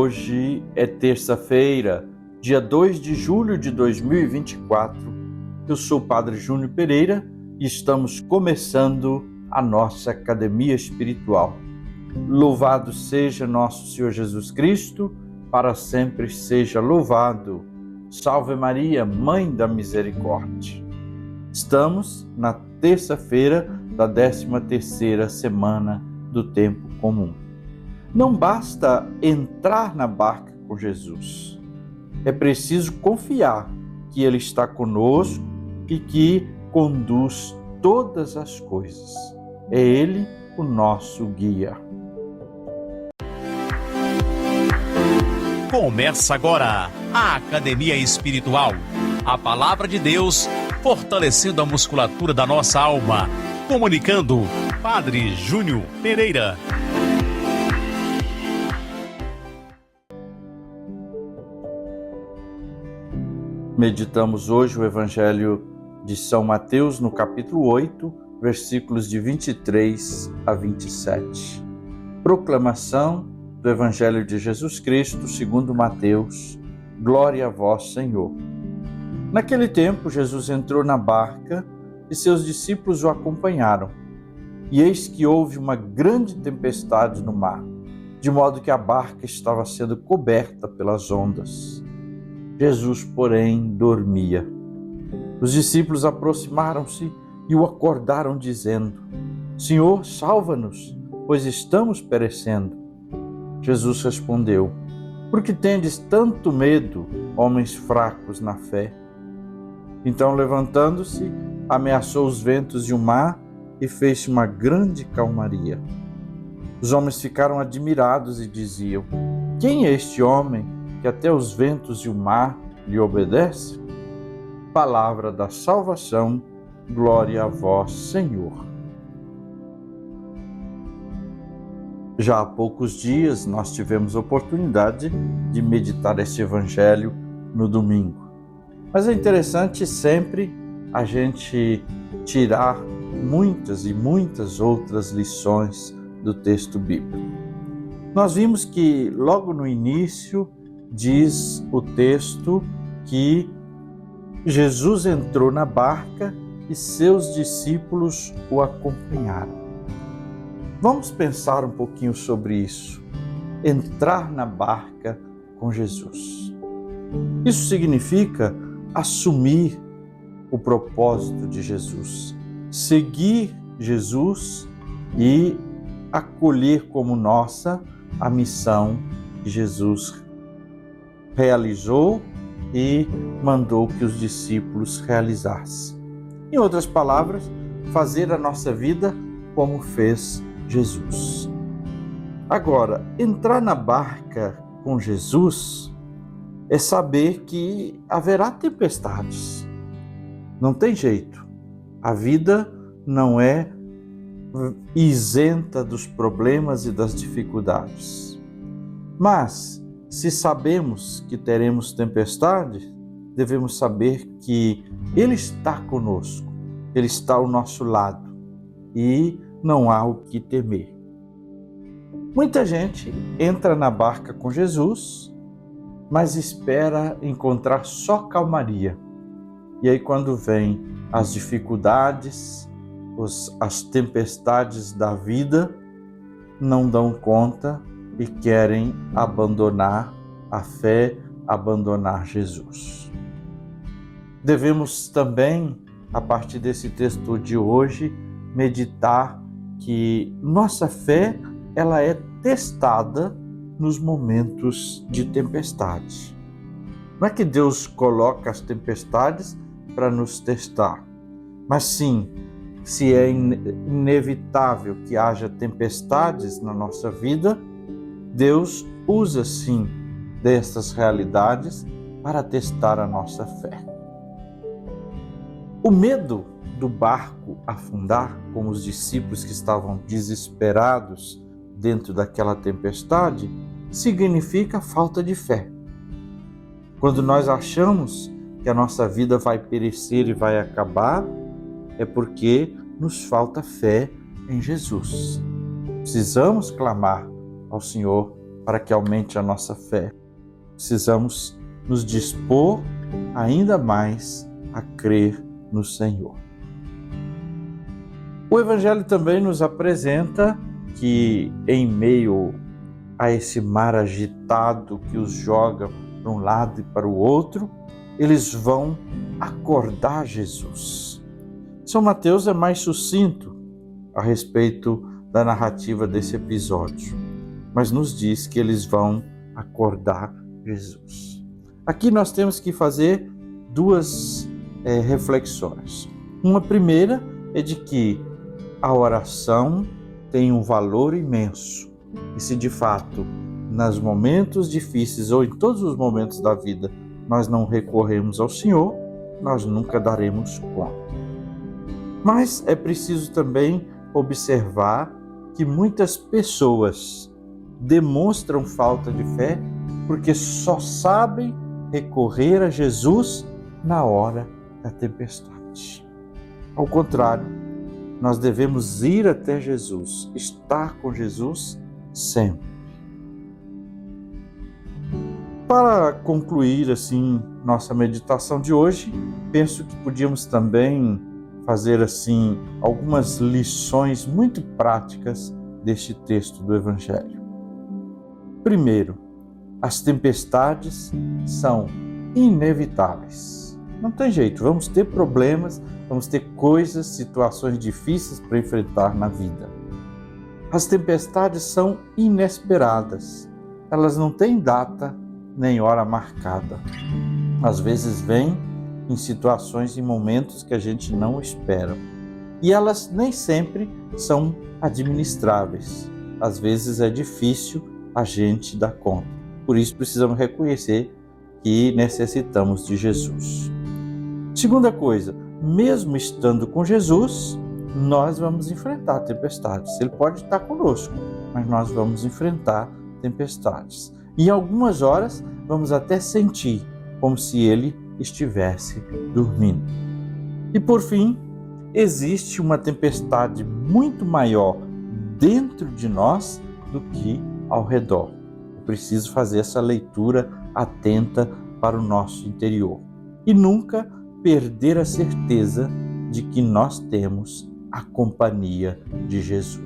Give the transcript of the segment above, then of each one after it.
Hoje é terça-feira, dia 2 de julho de 2024. Eu sou o Padre Júnior Pereira e estamos começando a nossa Academia Espiritual. Louvado seja nosso Senhor Jesus Cristo, para sempre seja louvado. Salve Maria, Mãe da Misericórdia. Estamos na terça-feira da 13ª semana do tempo comum. Não basta entrar na barca com Jesus. É preciso confiar que Ele está conosco e que conduz todas as coisas. É Ele o nosso guia. Começa agora a Academia Espiritual. A Palavra de Deus fortalecendo a musculatura da nossa alma. Comunicando, Padre Júnior Pereira. Meditamos hoje o Evangelho de São Mateus, no capítulo 8, versículos de 23 a 27. Proclamação do Evangelho de Jesus Cristo, segundo Mateus. Glória a vós, Senhor. Naquele tempo, Jesus entrou na barca e seus discípulos o acompanharam. E eis que houve uma grande tempestade no mar, de modo que a barca estava sendo coberta pelas ondas. Jesus, porém, dormia. Os discípulos aproximaram-se e o acordaram, dizendo: Senhor, salva-nos, pois estamos perecendo. Jesus respondeu: Por que tendes tanto medo, homens fracos na fé? Então, levantando-se, ameaçou os ventos e o mar e fez uma grande calmaria. Os homens ficaram admirados e diziam: Quem é este homem que até os ventos e o mar lhe obedecem? Palavra da salvação, glória a vós, Senhor. Já há poucos dias nós tivemos oportunidade de meditar esse evangelho no domingo. Mas é interessante sempre a gente tirar muitas e muitas outras lições do texto bíblico. Nós vimos que logo no início diz o texto que Jesus entrou na barca e seus discípulos o acompanharam. Vamos pensar um pouquinho sobre isso. Entrar na barca com Jesus. Isso significa assumir o propósito de Jesus, seguir Jesus e acolher como nossa a missão que Jesus realizou e mandou que os discípulos realizassem. Em outras palavras, fazer a nossa vida como fez Jesus. Agora, entrar na barca com Jesus é saber que haverá tempestades. Não tem jeito. A vida não é isenta dos problemas e das dificuldades. Mas, se sabemos que teremos tempestade, devemos saber que Ele está conosco, Ele está ao nosso lado e não há o que temer. Muita gente entra na barca com Jesus, mas espera encontrar só calmaria. E aí, quando vem as dificuldades, as tempestades da vida, não dão conta e querem abandonar a fé, abandonar Jesus. Devemos também, a partir desse texto de hoje, meditar que nossa fé ela é testada nos momentos de tempestade. Não é que Deus coloca as tempestades para nos testar, mas sim, se é inevitável que haja tempestades na nossa vida, Deus usa sim dessas realidades para testar a nossa fé. O medo do barco afundar, como os discípulos que estavam desesperados dentro daquela tempestade, significa falta de fé. Quando nós achamos que a nossa vida vai perecer e vai acabar, é porque nos falta fé em Jesus. Precisamos clamar ao Senhor para que aumente a nossa fé. Precisamos nos dispor ainda mais a crer no Senhor. O Evangelho também nos apresenta que, em meio a esse mar agitado que os joga para um lado e para o outro, eles vão acordar Jesus. São Mateus é mais sucinto a respeito da narrativa desse episódio, mas nos diz que eles vão acordar Jesus. Aqui nós temos que fazer duas reflexões. Uma primeira é de que a oração tem um valor imenso e se de fato, nos momentos difíceis ou em todos os momentos da vida, nós não recorremos ao Senhor, nós nunca daremos conta. Mas é preciso também observar que muitas pessoas demonstram falta de fé porque só sabem recorrer a Jesus na hora da tempestade. Ao contrário, nós devemos ir até Jesus, estar com Jesus sempre. Para concluir assim nossa meditação de hoje, penso que podíamos também fazer assim algumas lições muito práticas deste texto do Evangelho. Primeiro, as tempestades são inevitáveis. Não tem jeito, vamos ter problemas, vamos ter coisas, situações difíceis para enfrentar na vida. As tempestades são inesperadas, elas não têm data nem hora marcada. Às vezes vêm em situações e momentos que a gente não espera. E elas nem sempre são administráveis. Às vezes é difícil a gente dar conta. Por isso precisamos reconhecer que necessitamos de Jesus. Segunda coisa, mesmo estando com Jesus, nós vamos enfrentar tempestades. Ele pode estar conosco, mas nós vamos enfrentar tempestades. E em algumas horas vamos até sentir como se ele estivesse dormindo. E por fim, existe uma tempestade muito maior dentro de nós do que ao redor. É preciso fazer essa leitura atenta para o nosso interior e nunca perder a certeza de que nós temos a companhia de Jesus.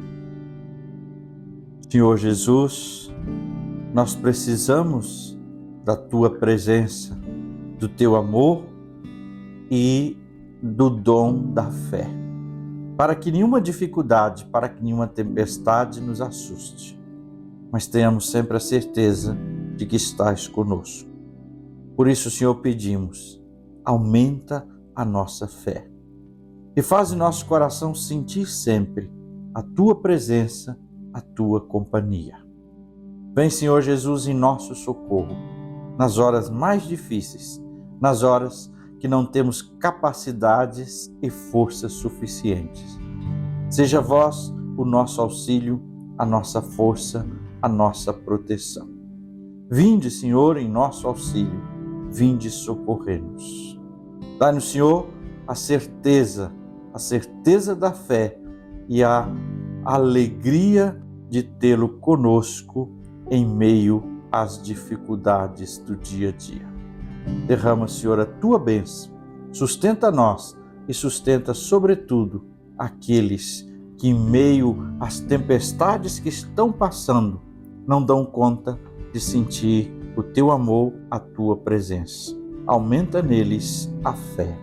Senhor Jesus, nós precisamos da Tua presença, do Teu amor e do dom da fé, para que nenhuma dificuldade, para que nenhuma tempestade nos assuste, mas tenhamos sempre a certeza de que estás conosco. Por isso, Senhor, pedimos, aumenta a nossa fé e faz o nosso coração sentir sempre a Tua presença, a Tua companhia. Vem, Senhor Jesus, em nosso socorro, nas horas mais difíceis, nas horas que não temos capacidades e forças suficientes. Seja vós o nosso auxílio, a nossa força, a nossa proteção. Vinde, Senhor, em nosso auxílio, vinde socorrer-nos. Dai-nos, Senhor, a certeza da fé e a alegria de tê-lo conosco em meio às dificuldades do dia a dia. Derrama, Senhor, a Tua bênção, sustenta nós e sustenta, sobretudo, aqueles que, em meio às tempestades que estão passando, não dão conta de sentir o Teu amor, a Tua presença. Aumenta neles a fé.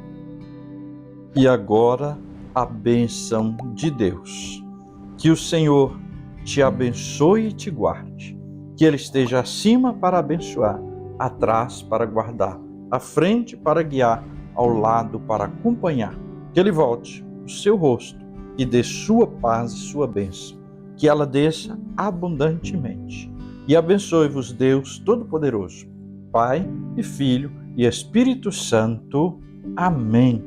E agora, a bênção de Deus. Que o Senhor te abençoe e te guarde. Que Ele esteja acima para abençoar, atrás para guardar, à frente para guiar, ao lado para acompanhar. Que Ele volte o seu rosto e dê sua paz e sua bênção. Que ela desça abundantemente. E abençoe-vos Deus Todo-Poderoso, Pai e Filho e Espírito Santo. Amém.